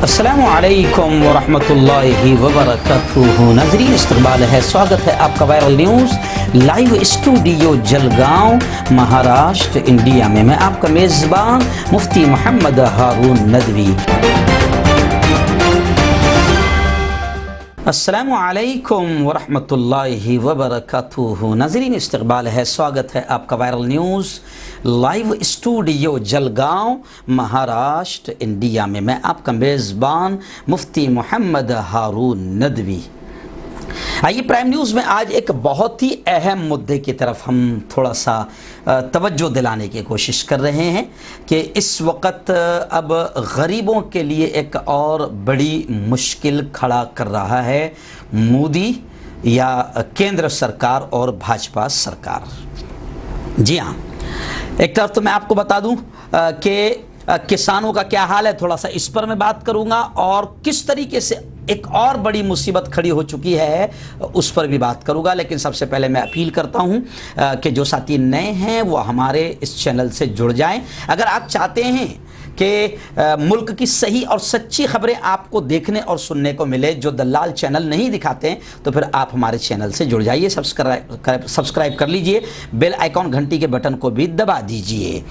अस्सलामु अलैकुम वरहमतुल्लाहि वबरकातुहू। नाज़रीन इस्तक़बाल है, स्वागत है आपका viral news live studio Jalgaon Maharashtra India में। मैं आपका मेज़बान मुफ्ती मोहम्मद हारून नदवी। अस्सलामु अलैकुम वरहमतुल्लाहि वबरकातुहू। नाज़रीन इस्तक़बाल है, स्वागत है आपका viral news live studio Jalgaon Maharashtra India में। मैं आपका मेज़बान मुफ्ती मोहम्मद हारून नदवी। आइए प्राइम न्यूज़ में आज एक बहुत ही अहम मुद्दे की तरफ हम थोड़ा सा तवज्जो दिलाने की कोशिश कर रहे हैं कि इस वक्त अब गरीबों के लिए एक और बड़ी मुश्किल खड़ा कर रहा है मोदी या केंद्र सरकार और भाजपा सरकार। जी हाँ, एक तरफ तो मैं आपको बता दूं कि किसानों का क्या हाल है, थोड़ा सा इस पर मैं बात करूंगा, और किस तरीके से एक और बड़ी मुसीबत खड़ी हो चुकी है उस पर भी बात करूंगा। लेकिन सबसे पहले मैं अपील करता हूं कि जो साथी नए हैं वो हमारे इस चैनल से जुड़ जाएं। अगर आप चाहते हैं कि मुल्क की सही और सच्ची खबरें आपको देखने और सुनने को मिले, जो दलाल चैनल नहीं दिखाते हैं, तो फिर आप हमारे चैनल से जुड़ जाइए, सब्सक्राइब कर लीजिए, बेल आइकॉन घंटी के बटन को भी दबा दीजिए।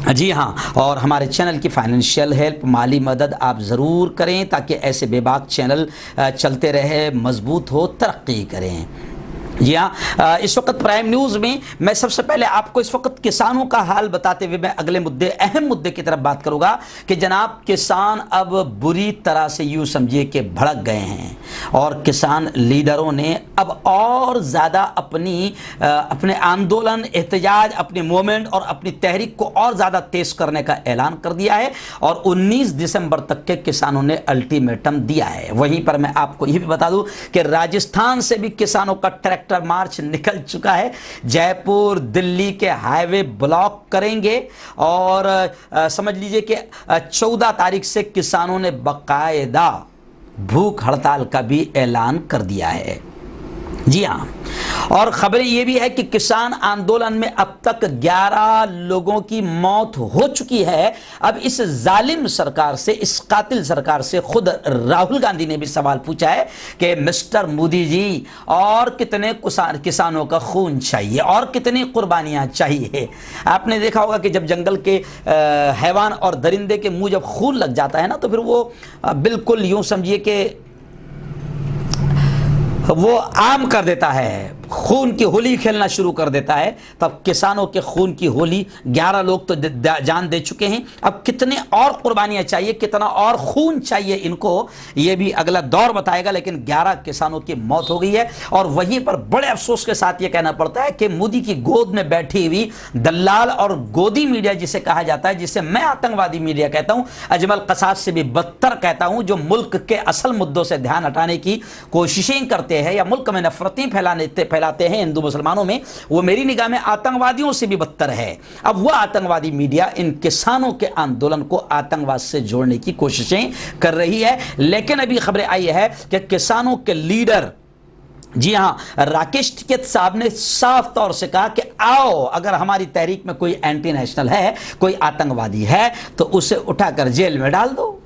जी हाँ, और हमारे चैनल की फाइनेंशियल हेल्प, माली मदद आप ज़रूर करें ताकि ऐसे बेबाक चैनल चलते रहे, मजबूत हो, तरक्की करें। जी हाँ, इस वक्त प्राइम न्यूज़ में मैं सबसे पहले आपको इस वक्त किसानों का हाल बताते हुए मैं अगले मुद्दे, अहम मुद्दे की तरफ बात करूंगा कि जनाब किसान अब बुरी तरह से यूँ समझिए कि भड़क गए हैं और किसान लीडरों ने अब और ज़्यादा अपने आंदोलन, एहतजाज, अपनी मूवमेंट और अपनी तहरीक को और ज़्यादा तेज़ करने का ऐलान कर दिया है और 19 दिसंबर तक के किसानों ने अल्टीमेटम दिया है। वहीं पर मैं आपको ये भी बता दूं कि राजस्थान से भी किसानों का ट्रैक्टर मार्च निकल चुका है। जयपुर दिल्ली के हाईवे ब्लॉक करेंगे और समझ लीजिए कि 14 तारीख से किसानों ने बाकायदा भूख हड़ताल का भी ऐलान कर दिया है। जी हाँ, और खबरें ये भी है कि किसान आंदोलन में अब तक 11 लोगों की मौत हो चुकी है। अब इस जालिम सरकार से, इस कातिल सरकार से खुद राहुल गांधी ने भी सवाल पूछा है कि मिस्टर मोदी जी, और कितने किसानों का खून चाहिए और कितनी कुर्बानियां चाहिए। आपने देखा होगा कि जब जंगल के हैवान और दरिंदे के मुंह जब खून लग जाता है ना, तो फिर वो बिल्कुल यूं समझिए कि वो आम कर देता है, खून की होली खेलना शुरू कर देता है। तब किसानों के खून की होली 11 लोग तो जान दे चुके हैं। अब कितने और कुर्बानियां चाहिए, कितना और खून चाहिए इनको, ये भी अगला दौर बताएगा। लेकिन 11 किसानों की मौत हो गई है और वहीं पर बड़े अफसोस के साथ ये कहना पड़ता है कि मोदी की गोद में बैठी हुई दलाल और गोदी मीडिया जिसे कहा जाता है, जिसे मैं आतंकवादी मीडिया कहता हूं, अजमल कसास से भी बदतर कहता हूं, जो मुल्क के असल मुद्दों से ध्यान हटाने की कोशिशें करते हैं या मुल्क में नफरतें फैलाते हैं हिंदू मुसलमानों में, वो मेरी निगाह में आतंकवादियों से भी बदतर है। अब वह आतंकवादी मीडिया इन किसानों के आंदोलन को आतंकवाद से जोड़ने की कोशिशें कर रही है। लेकिन अभी खबरें आई है कि किसानों के लीडर, जी हाँ, राकेश टिकैत साहब ने साफ तौर से कहा कि आओ, अगर हमारी तहरीक में कोई एंटी नेशनल है, कोई आतंकवादी है, तो उसे उठाकर जेल में डाल दो।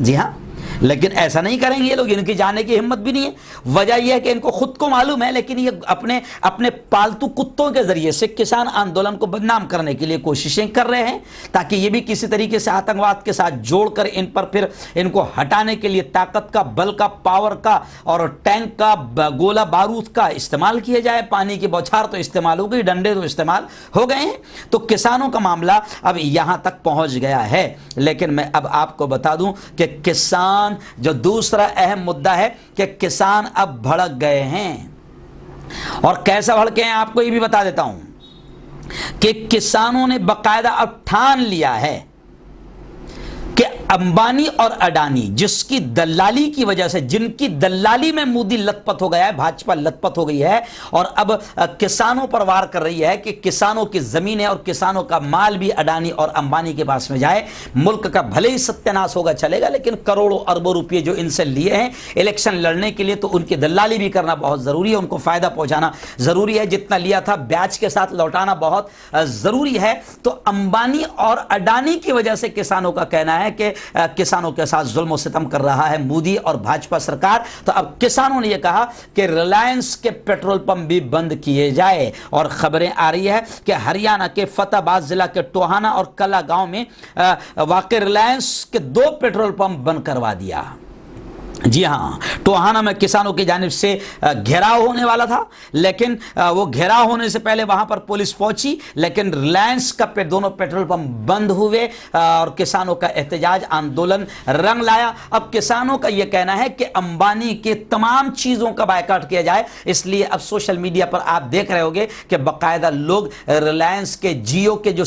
जी हाँ, लेकिन ऐसा नहीं करेंगे ये लोग, इनकी जाने की हिम्मत भी नहीं है। वजह यह है कि इनको खुद को मालूम है, लेकिन ये अपने पालतू कुत्तों के जरिए से किसान आंदोलन को बदनाम करने के लिए कोशिशें कर रहे हैं, ताकि ये भी किसी तरीके से आतंकवाद के साथ जोड़कर इन पर फिर इनको हटाने के लिए ताकत का, बल का, पावर का और टैंक का, गोला बारूद का इस्तेमाल किया जाए। पानी की बौछार तो इस्तेमाल हो गई, डंडे तो इस्तेमाल हो गए हैं। तो किसानों का मामला अब यहां तक पहुंच गया है। लेकिन मैं अब आपको बता दूं कि किसान, जो दूसरा अहम मुद्दा है कि किसान अब भड़क गए हैं। और कैसे भड़के हैं आपको ये भी बता देता हूं कि किसानों ने बाकायदा अब ठान लिया है कि अंबानी और अडानी, जिसकी दलाली की वजह से, जिनकी दलाली में मोदी लथपथ हो गया है, भाजपा लथपथ हो गई है और अब किसानों पर वार कर रही है कि किसानों की जमीनें और किसानों का माल भी अडानी और अंबानी के पास में जाए। मुल्क का भले ही सत्यानाश होगा चलेगा, लेकिन करोड़ों अरबों रुपए जो इनसे लिए हैं इलेक्शन लड़ने के लिए, तो उनकी दलाली भी करना बहुत जरूरी है, उनको फायदा पहुंचाना जरूरी है। जितना लिया था ब्याज के साथ लौटाना बहुत जरूरी है। तो अंबानी और अडानी की वजह से किसानों का कहना है कि किसानों के साथ जुल्म सितम कर रहा है मोदी और भाजपा सरकार। तो अब किसानों ने यह कहा कि रिलायंस के पेट्रोल पंप भी बंद किए जाए। और खबरें आ रही है कि हरियाणा के फतेहाबाद जिला के टोहाना और कला गांव में वाकई रिलायंस के 2 पेट्रोल पंप बंद करवा दिया। जी हां, टोहाना में किसानों की जानिब से घेराव होने वाला था, लेकिन वो घेराव होने से पहले वहां पर पुलिस पहुंची, लेकिन रिलायंस का दोनों पेट्रोल पंप बंद हुए और किसानों का एहतजाज आंदोलन रंग लाया। अब किसानों का यह कहना है कि अंबानी के तमाम चीजों का बायकॉट किया जाए। इसलिए अब सोशल मीडिया पर आप देख रहे होंगे कि बाकायदा लोग रिलायंस के जियो के जो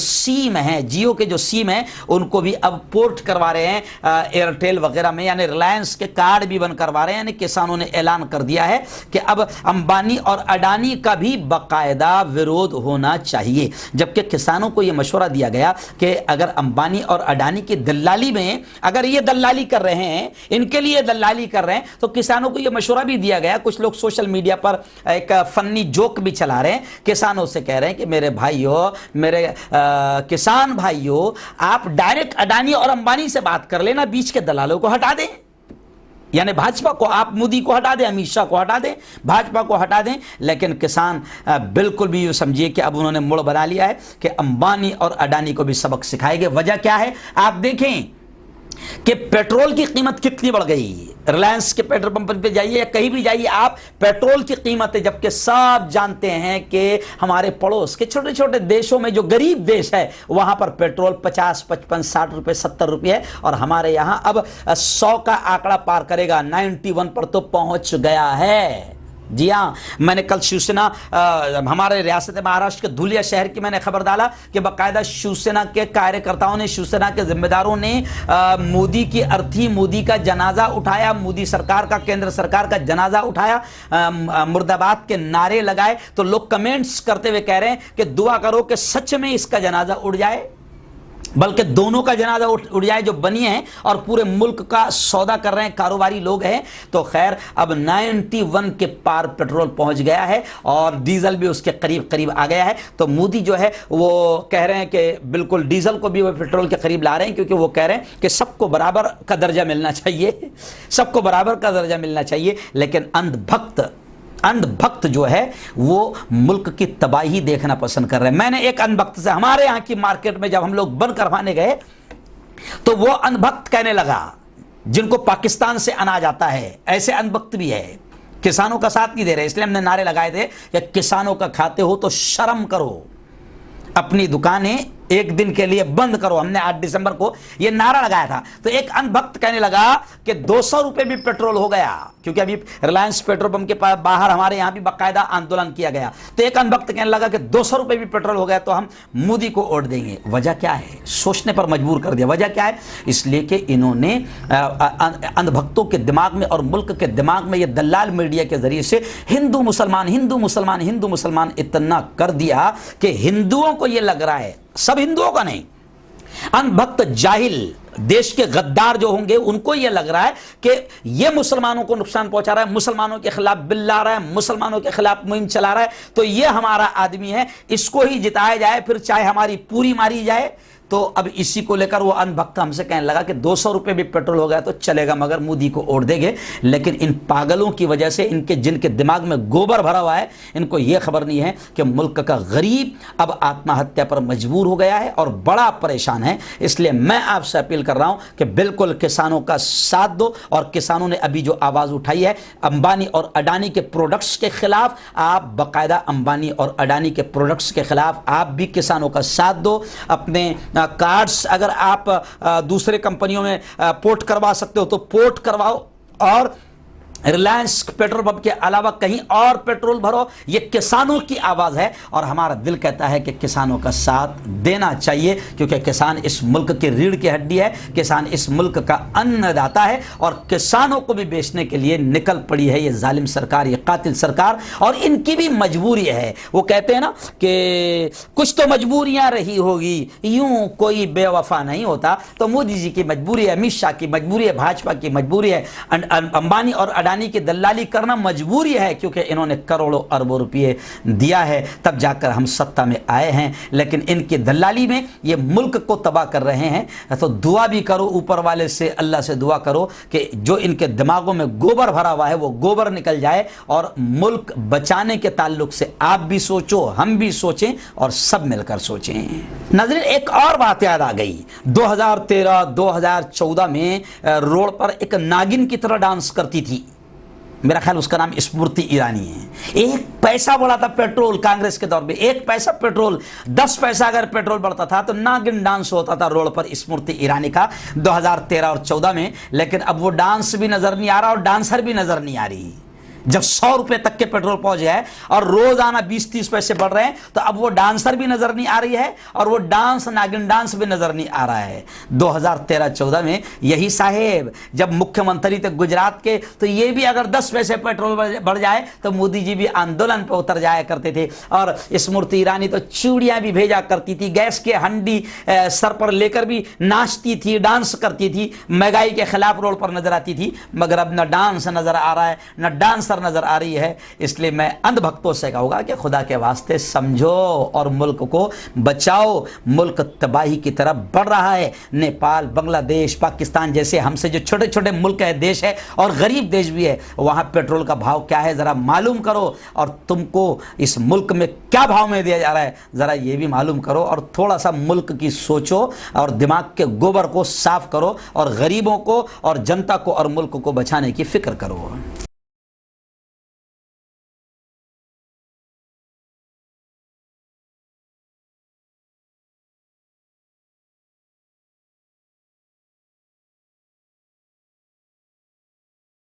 सिम है उनको भी अब पोर्ट करवा रहे हैं एयरटेल वगैरह में, यानी रिलायंस के कार्ड भी बंद करवा रहे हैं। यानी किसानों ने ऐलान कर दिया है कि अब अंबानी और अडानी का भी बाकायदा विरोध होना चाहिए। जबकि किसानों को यह मशवरा दिया गया कि अगर अंबानी और अडानी की दलाली में अगर ये दलाली कर रहे हैं, इनके लिए दलाली कर रहे हैं, तो किसानों को यह मशवरा भी दिया गया। कुछ लोग सोशल मीडिया पर एक फन्नी जोक भी चला रहे हैं, किसानों से कह रहे हैं कि मेरे भाइयों, मेरे किसान भाइयों, आप डायरेक्ट अडानी और अंबानी से बात कर लेना, बीच के दलालों को हटा दें। यानी भाजपा को, आप मोदी को हटा दें, अमित शाह को हटा दें, भाजपा को हटा दें। लेकिन किसान बिल्कुल भी ये समझिए कि अब उन्होंने मुड़ बना लिया है कि अंबानी और अडानी को भी सबक सिखाएंगे। वजह क्या है, आप देखें कि पेट्रोल की कीमत कितनी बढ़ गई। रिलायंस के पेट्रोल पंप पे जाइए या कहीं भी जाइए आप, पेट्रोल की कीमत है, जबकि सब जानते हैं कि हमारे पड़ोस के छोटे छोटे देशों में, जो गरीब देश है, वहां पर पेट्रोल 50, 55, 60 रुपए, 70 रुपए है, और हमारे यहां अब 100 का आंकड़ा पार करेगा, 91 पर तो पहुंच गया है। जी हाँ, मैंने कल शिवसेना हमारे रियासत महाराष्ट्र के धुलिया शहर की मैंने खबर डाला कि बाकायदा शिवसेना के कार्यकर्ताओं ने, शिवसेना के जिम्मेदारों ने मोदी की अर्थी, मोदी का जनाजा उठाया, मोदी सरकार का, केंद्र सरकार का जनाजा उठाया, मुर्दाबाद के नारे लगाए। तो लोग कमेंट्स करते हुए कह रहे हैं कि दुआ करो कि सच में इसका जनाजा उड़ जाए, बल्कि दोनों का जनाजा उड़ जाए जो बनी है, और पूरे मुल्क का सौदा कर रहे हैं कारोबारी लोग हैं। तो खैर अब 91 के पार पेट्रोल पहुंच गया है और डीजल भी उसके करीब करीब आ गया है। तो मोदी जो है वो कह रहे हैं कि बिल्कुल डीजल को भी वो पेट्रोल के करीब ला रहे हैं, क्योंकि वो कह रहे हैं कि सबको बराबर का दर्जा मिलना चाहिए, सबको बराबर का दर्जा मिलना चाहिए। लेकिन अंधभक्त जो है वो मुल्क की तबाही देखना पसंद कर रहे हैं। मैंने एक अंधभक्त से, हमारे यहाँ की मार्केट में जब हम लोग बंद करवाने गए, तो वो अंधभक्त कहने लगा, जिनको पाकिस्तान से अनाज आता है, ऐसे अंधभक्त भी है, किसानों का साथ नहीं दे रहे। इसलिए हमने नारे लगाए थे कि किसानों का खाते हो तो शर्म करो, अपनी दुकानें एक दिन के लिए बंद करो। हमने 8 दिसंबर को यह नारा लगाया था। तो एक अनभक्त कहने लगा कि 200 रुपए भी पेट्रोल हो गया, क्योंकि अभी रिलायंस पेट्रोल पंप के बाहर हमारे यहां भी बाकायदा आंदोलन किया गया। तो एक अनभक्त कहने लगा कि 200 रुपए भी पेट्रोल हो गया तो हम मोदी को वोट देंगे। वजह क्या है, सोचने पर मजबूर कर दिया। वजह क्या है, इसलिए कि इन्होंने अंधभक्तों के दिमाग में और मुल्क के दिमाग में, यह दलाल मीडिया के जरिए से हिंदू मुसलमान हिंदू मुसलमान हिंदू मुसलमान इतना कर दिया कि हिंदुओं को यह लग रहा है, सब हिंदुओं का नहीं, अनभक्त जाहिल देश के गद्दार जो होंगे उनको यह लग रहा है कि यह मुसलमानों को नुकसान पहुंचा रहा है, मुसलमानों के खिलाफ बिल ला रहा है, मुसलमानों के खिलाफ मुहिम चला रहा है, तो यह हमारा आदमी है, इसको ही जिताया जाए, फिर चाहे हमारी पूरी मारी जाए। तो अब इसी को लेकर वो अनभक्त हमसे कहने लगा कि 200 रुपए भी पेट्रोल हो गया तो चलेगा, मगर मोदी को वोट देंगे। लेकिन इन पागलों की वजह से, इनके जिनके दिमाग में गोबर भरा हुआ है, इनको यह खबर नहीं है कि मुल्क का गरीब अब आत्महत्या पर मजबूर हो गया है और बड़ा परेशान है। इसलिए मैं आपसे अपील कर रहा हूं कि बिल्कुल किसानों का साथ दो। और किसानों ने अभी जो आवाज उठाई है अंबानी और अडानी के प्रोडक्ट्स के खिलाफ, आप बाकायदा अंबानी और अडानी के प्रोडक्ट्स के खिलाफ आप भी किसानों का साथ दो। अपने कार्ड्स अगर आप दूसरे कंपनियों में पोर्ट करवा सकते हो तो पोर्ट करवाओ, और रिलायंस पेट्रोल पंप के अलावा कहीं और पेट्रोल भरो। ये किसानों की आवाज है और हमारा दिल कहता है कि किसानों का साथ देना चाहिए, क्योंकि किसान इस मुल्क की रीढ़ की हड्डी है, किसान इस मुल्क का अन्नदाता है, और किसानों को भी बेचने के लिए निकल पड़ी है ये जालिम सरकार, ये कातिल सरकार। और इनकी भी मजबूरी है। वो कहते हैं ना कि कुछ तो मजबूरियां रही होगी, यूं कोई बेवफा नहीं होता। तो मोदी जी की मजबूरी है, अमित शाह की मजबूरी है, भाजपा की मजबूरी है, अंबानी और अडानी की दलाली करना मजबूरी है, क्योंकि इन्होंने करोड़ों अरबों रुपये दिया है, तब जाकर हम सत्ता में आए हैं। लेकिन इनकी दलाली में ये मुल्क को तबाह कर रहे हैं। तो दुआ भी करो ऊपर वाले से, अल्लाह से दुआ करो कि जो इनके दिमागों में गोबर भरा हुआ है वो गोबर निकल जाए, और मुल्क बचाने के ताल्लुक से आप भी सोचो, हम भी सोचें, और सब मिलकर सोचें। नाज़रीन, एक और बात याद आ गई। 2013-2014 में रोड पर एक नागिन की तरह डांस करती थी, मेरा ख्याल उसका नाम स्मृति ईरानी है। 1 पैसा बढ़ा था पेट्रोल कांग्रेस के दौर में, 1 पैसा पेट्रोल, 10 पैसा अगर पेट्रोल बढ़ता था तो नागिन डांस होता था रोड पर स्मृति ईरानी का 2013 और 14 में। लेकिन अब वो डांस भी नजर नहीं आ रहा और डांसर भी नजर नहीं आ रही। जब 100 रुपए तक के पेट्रोल पहुंच जाए और रोजाना 20-30 पैसे बढ़ रहे हैं, तो अब वो डांसर भी नजर नहीं आ रही है और वो डांस, नागिन डांस भी नजर नहीं आ रहा है। 2013-14 में यही साहेब जब मुख्यमंत्री थे गुजरात के, तो ये भी अगर 10 पैसे पेट्रोल बढ़ जाए तो मोदी जी भी आंदोलन पर उतर जाया करते थे। और स्मृति ईरानी तो चूड़ियां भी भेजा करती थी, गैस के हंडी सर पर लेकर भी नाचती थी, डांस करती थी, महंगाई के खिलाफ रोड पर नजर आती थी। मगर अब न डांस नजर आ रहा है, न डांसर नजर आ रही है। इसलिए मैं अंधभक्तों से कहूंगा कि खुदा के वास्ते समझो और मुल्क को बचाओ। मुल्क तबाही की तरफ बढ़ रहा है। नेपाल, बांग्लादेश, पाकिस्तान जैसे हमसे जो छोटे छोटे मुल्क है, देश है और गरीब देश भी है, वहां पेट्रोल का भाव क्या है जरा मालूम करो, और तुमको इस मुल्क में क्या भाव में दिया जा रहा है जरा ये भी मालूम करो, और थोड़ा सा मुल्क की सोचो और दिमाग के गोबर को साफ करो और गरीबों को और जनता को और मुल्क को बचाने की फिक्र करो।